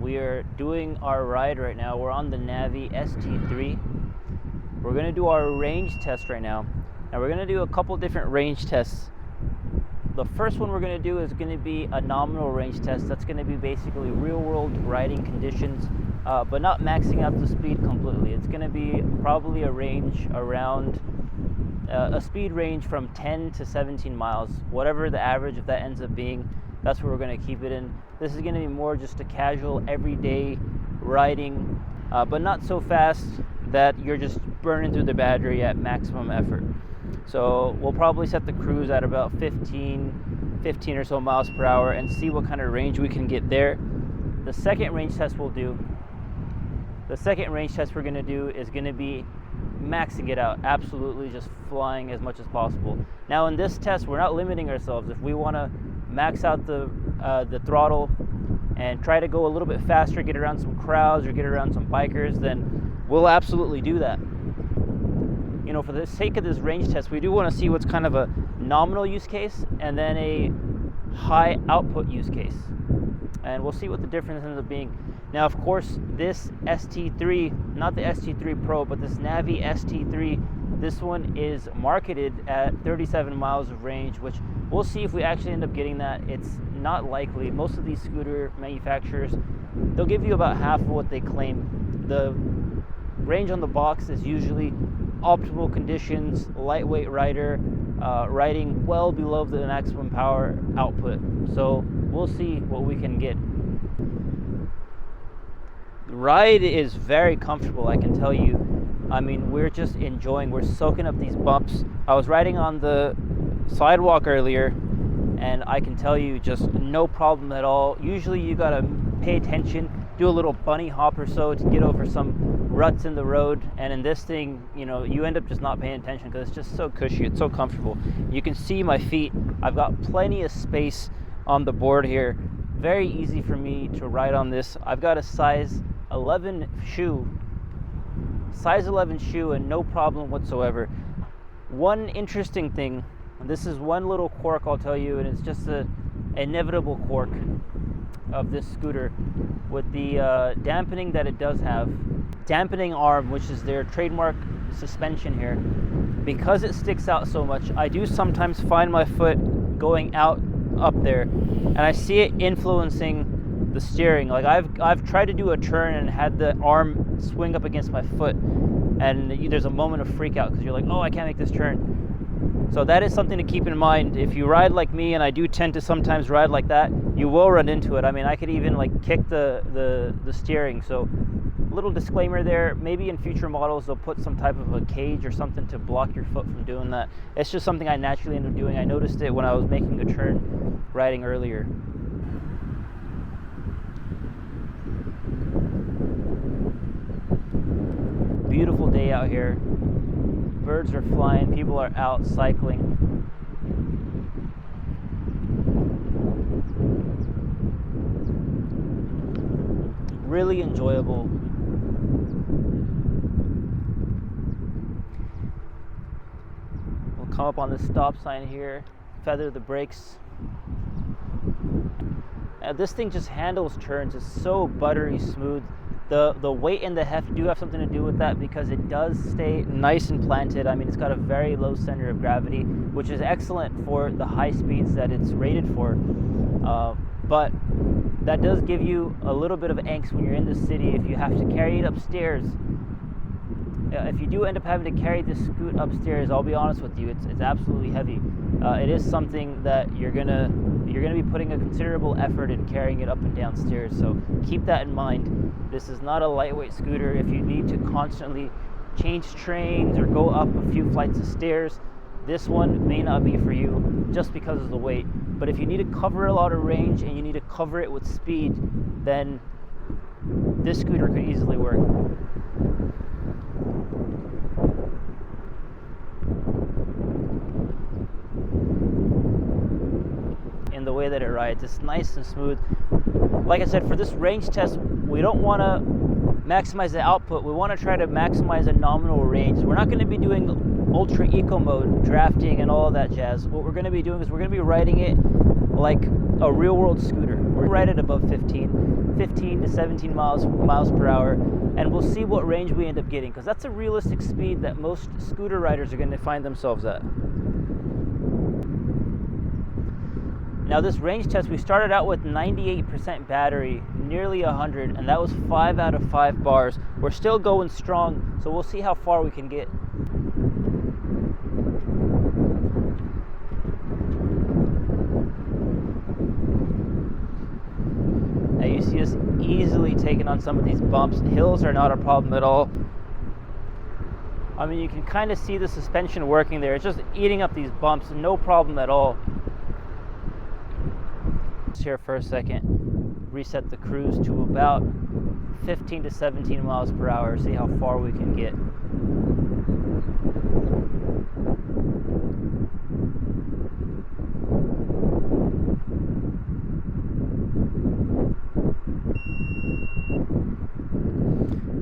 We are doing our ride right now. We're on the NAVEE ST3. We're gonna do our range test right now. And we're gonna do a couple different range tests. The first one we're gonna do is gonna be a nominal range test. That's gonna be basically real world riding conditions, but not maxing out the speed completely. It's gonna be probably a range around, a speed range from 10 to 17 miles, whatever the average of that ends up being. That's where we're going to keep it in. This is going to be more just a casual, everyday riding, but not so fast that you're just burning through the battery at maximum effort. So we'll probably set the cruise at about 15 or so miles per hour and see what kind of range we can get there. The second range test we're going to do is going to be maxing it out, absolutely just flying as much as possible. Now in this test, we're not limiting ourselves. If we want to max out the throttle and try to go a little bit faster, get around some crowds or get around some bikers, then we'll absolutely do that. You know, for the sake of this range test, we do want to see what's kind of a nominal use case and then a high output use case. And we'll see what the difference ends up being. Now, of course, this ST3, not the ST3 Pro, but this NAVEE ST3, this one is marketed at 37 miles of range, which we'll see if we actually end up getting that. It's not likely. Most of these scooter manufacturers, they'll give you about half of what they claim. The range on the box is usually optimal conditions, lightweight rider, riding well below the maximum power output. So we'll see what we can get. The ride is very comfortable, I can tell you. I mean, we're just enjoying, we're soaking up these bumps. I was riding on the sidewalk earlier, and I can tell you, just no problem at all. Usually you gotta pay attention, do a little bunny hop or so to get over some ruts in the road, and in this thing, you know, you end up just not paying attention because it's just so cushy, it's so comfortable. You can see my feet. I've got plenty of space on the board here. Very easy for me to ride on this. I've got a size 11 shoe, and no problem whatsoever. One interesting thing, this is one little quirk I'll tell you, and it's just an inevitable quirk of this scooter with the dampening that it does have. Dampening arm, which is their trademark suspension here, because it sticks out so much, I do sometimes find my foot going out up there, and I see it influencing the steering. Like I've tried to do a turn and had the arm swing up against my foot, and there's a moment of freak out because you're like, oh, I can't make this turn. So that is something to keep in mind. If you ride like me, and I do tend to sometimes ride like that, you will run into it. I mean, I could even like kick the steering. So little disclaimer there, maybe in future models they'll put some type of a cage or something to block your foot from doing that. It's just something I naturally end up doing. I noticed it when I was making a turn riding earlier. Beautiful day out here. Birds are flying, people are out cycling. Really enjoyable. We'll come up on the stop sign here, feather the brakes. This thing just handles turns. It's so buttery smooth. The weight and the heft do have something to do with that because it does stay nice and planted. I mean, it's got a very low center of gravity, which is excellent for the high speeds that it's rated for. But that does give you a little bit of angst when you're in the city if you have to carry it upstairs. If you do end up having to carry this scoot upstairs, I'll be honest with you, it's absolutely heavy. It is something that you're gonna be putting a considerable effort in carrying it up and down stairs. So keep that in mind. This is not a lightweight scooter. If you need to constantly change trains or go up a few flights of stairs, this one may not be for you just because of the weight. But if you need to cover a lot of range and you need to cover it with speed, then this scooter could easily work. In the way that it rides, it's nice and smooth. Like I said, for this range test, we don't want to maximize the output. We want to try to maximize a nominal range. We're not going to be doing ultra eco mode, drafting and all of that jazz. What we're going to be doing is we're going to be riding it like a real world scooter. We're right at above 15. 15 to 17 miles per hour, and we'll see what range we end up getting, because that's a realistic speed that most scooter riders are going to find themselves at. Now this range test, we started out with 98% battery, nearly 100, and that was 5 out of 5 bars. We're still going strong, so we'll see how far we can get. Now you see us easily taking on some of these bumps. Hills are not a problem at all. I mean, you can kind of see the suspension working there. It's just eating up these bumps, no problem at all. Here for a second, reset the cruise to about 15 to 17 miles per hour, see how far we can get.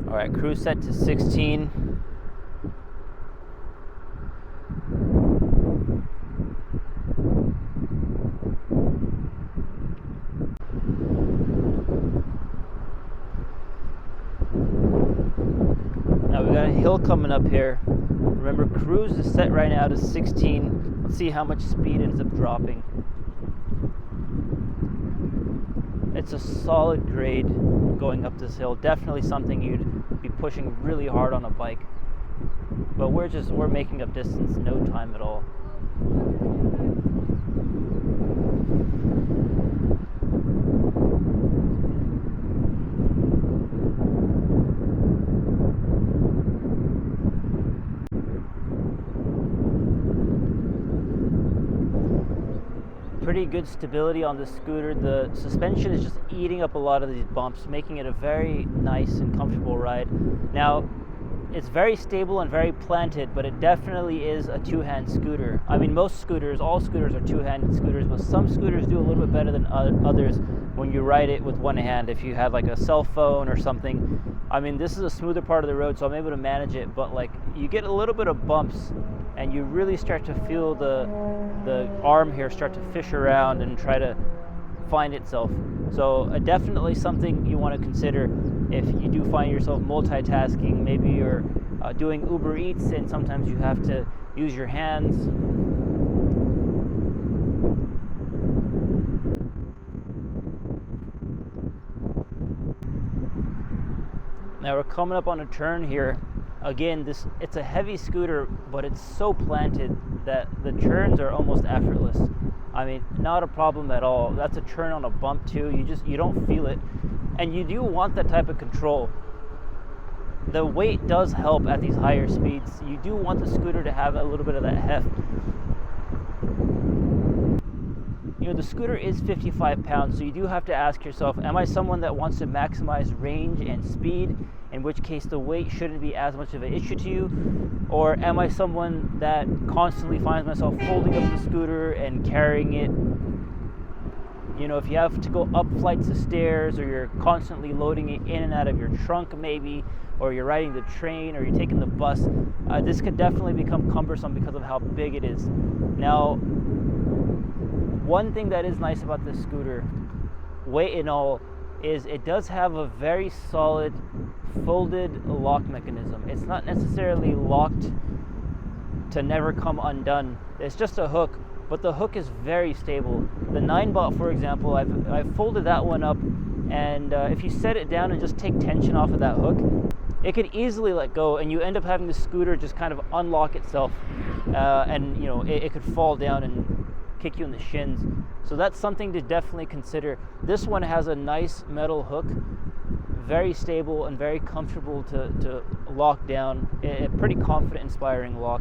All right, cruise set to 16. Hill coming up here. Remember, cruise is set right now to 16. Let's see how much speed ends up dropping. It's a solid grade going up this hill. Definitely something you'd be pushing really hard on a bike. But we're making up distance, no time at all. Pretty good stability on the scooter. The suspension is just eating up a lot of these bumps, making it a very nice and comfortable ride. Now, it's very stable and very planted, but it definitely is a two-hand scooter. I mean, most scooters, all scooters are two-handed scooters, but some scooters do a little bit better than others when you ride it with one hand. If you have like a cell phone or something, I mean, this is a smoother part of the road, so I'm able to manage it, but like you get a little bit of bumps and you really start to feel the arm here start to fish around and try to find itself. So definitely something you want to consider if you do find yourself multitasking. Maybe you're doing Uber Eats and sometimes you have to use your hands. Now we're coming up on a turn here. Again, it's a heavy scooter, but it's so planted that the turns are almost effortless. I mean, not a problem at all. That's a turn on a bump too. You don't feel it. And you do want that type of control. The weight does help at these higher speeds. You do want the scooter to have a little bit of that heft. You know, the scooter is 55 pounds, so you do have to ask yourself, am I someone that wants to maximize range and speed, in which case the weight shouldn't be as much of an issue to you? Or am I someone that constantly finds myself folding up the scooter and carrying it? You know, if you have to go up flights of stairs, or you're constantly loading it in and out of your trunk maybe, or you're riding the train, or you're taking the bus, this could definitely become cumbersome because of how big it is. Now, one thing that is nice about this scooter, weight and all, is it does have a very solid folded lock mechanism. It's not necessarily locked to never come undone. It's just a hook, but the hook is very stable. The 9-bot, for example, I've folded that one up, and if you set it down and just take tension off of that hook, it could easily let go, and you end up having the scooter just kind of unlock itself, and you know, it could fall down and kick you in the shins. So that's something to definitely consider. This one has a nice metal hook, very stable and very comfortable to lock down. A pretty confident, inspiring lock.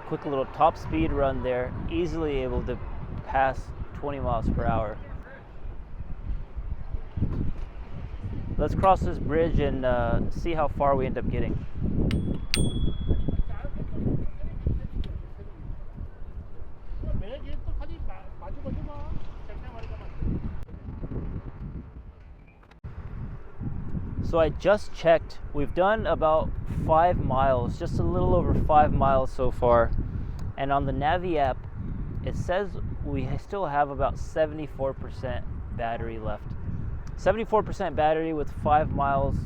Quick little top speed run there, easily able to pass 20 miles per hour. let's cross this bridge and see how far we end up getting. So I just checked, we've done about 5 miles, just a little over 5 miles so far. And on the NAVEE app, it says we still have about 74% battery left. 74% battery with 5 miles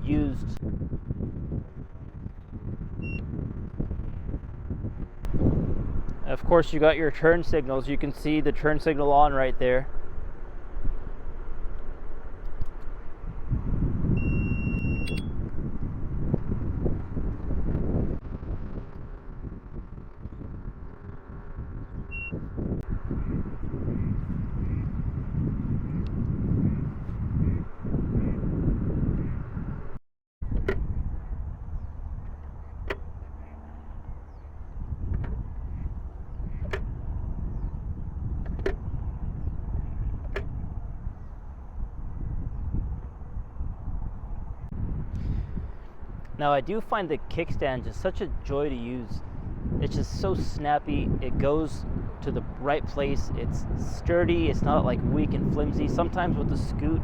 used. Of course, you got your turn signals. You can see the turn signal on right there. Now I do find the kickstand just such a joy to use. It's just so snappy. It goes to the right place. It's sturdy. It's not like weak and flimsy. Sometimes with the scoot,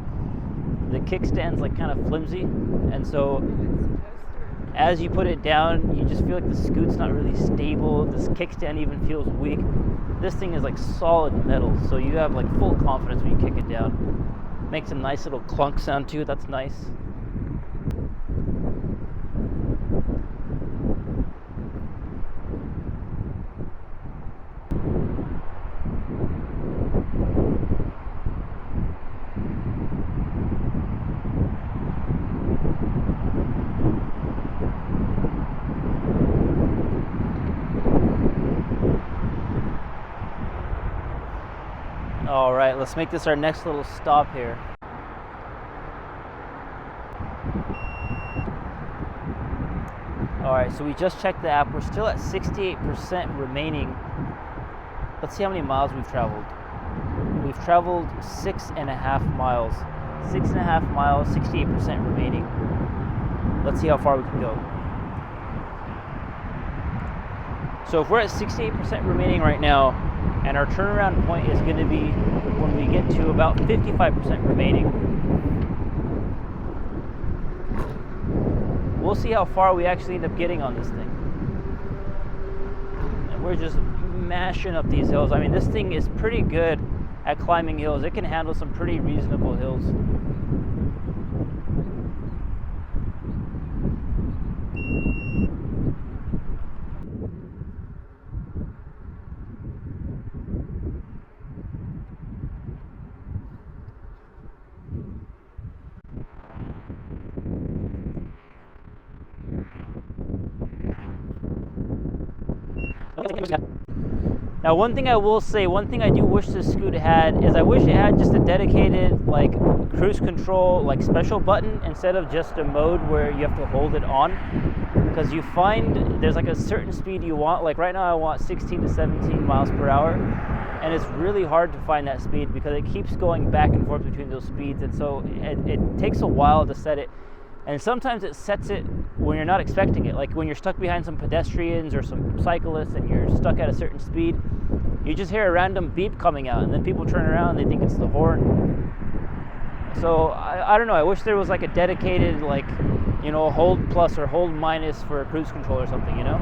the kickstand's like kind of flimsy, and so as you put it down, you just feel like the scoot's not really stable. This kickstand even feels weak. This thing is like solid metal, so you have like full confidence when you kick it down. Makes a nice little clunk sound too. That's nice. All right, let's make this our next little stop here. All right, so we just checked the app. We're still at 68% remaining. Let's see how many miles we've traveled. We've traveled 6.5 miles. 6.5 miles, 68% remaining. Let's see how far we can go. So if we're at 68% remaining right now, and our turnaround point is going to be when we get to about 55% remaining, we'll see how far we actually end up getting on this thing. And we're just mashing up these hills. I mean, this thing is pretty good at climbing hills. It can handle some pretty reasonable hills. Now, one thing I will say, one thing I do wish this Scoot had is I wish it had just a dedicated like cruise control like special button instead of just a mode where you have to hold it on, because you find there's like a certain speed you want. Like right now I want 16 to 17 miles per hour, and it's really hard to find that speed because it keeps going back and forth between those speeds, and so it takes a while to set it. And sometimes it sets it when you're not expecting it. Like when you're stuck behind some pedestrians or some cyclists and you're stuck at a certain speed, you just hear a random beep coming out, and then people turn around and they think it's the horn. So I don't know, I wish there was like a dedicated like, you know, hold plus or hold minus for cruise control or something, you know?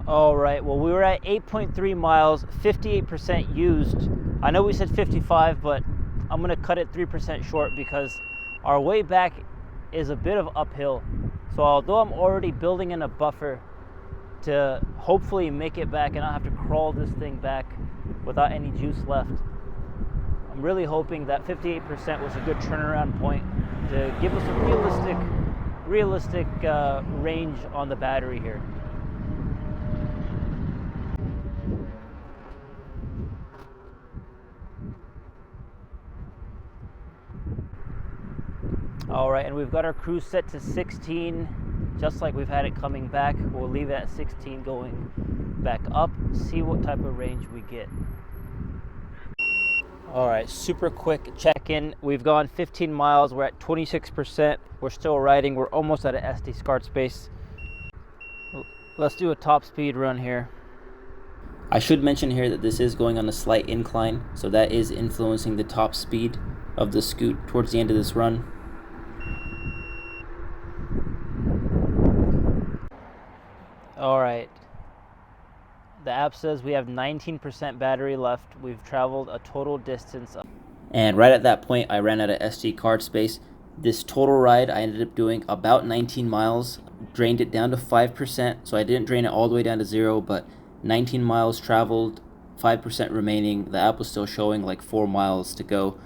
All right, well, we were at 8.3 miles, 58% used. I know we said 55, but I'm gonna cut it 3% short because our way back is a bit of uphill. So although I'm already building in a buffer to hopefully make it back and not have to crawl this thing back without any juice left, I'm really hoping that 58% was a good turnaround point to give us a realistic range on the battery here. All right, and we've got our cruise set to 16, just like we've had it coming back. We'll leave it at 16 going back up, see what type of range we get. All right, super quick check-in. We've gone 15 miles. We're at 26%. We're still riding. We're almost at an SD card space. Let's do a top speed run here. I should mention here that this is going on a slight incline, so that is influencing the top speed of the scoot towards the end of this run. All right. The app says we have 19% battery left. We've traveled a total distance of... And right at that point, I ran out of SD card space. This total ride, I ended up doing about 19 miles, drained it down to 5%. So I didn't drain it all the way down to 0, but 19 miles traveled, 5% remaining. The app was still showing like 4 miles to go.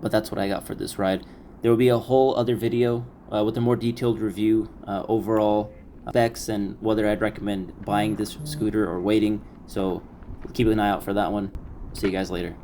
But that's what I got for this ride. There will be a whole other video with a more detailed review, overall specs, and whether I'd recommend buying this scooter or waiting. So keep an eye out for that one. See you guys later.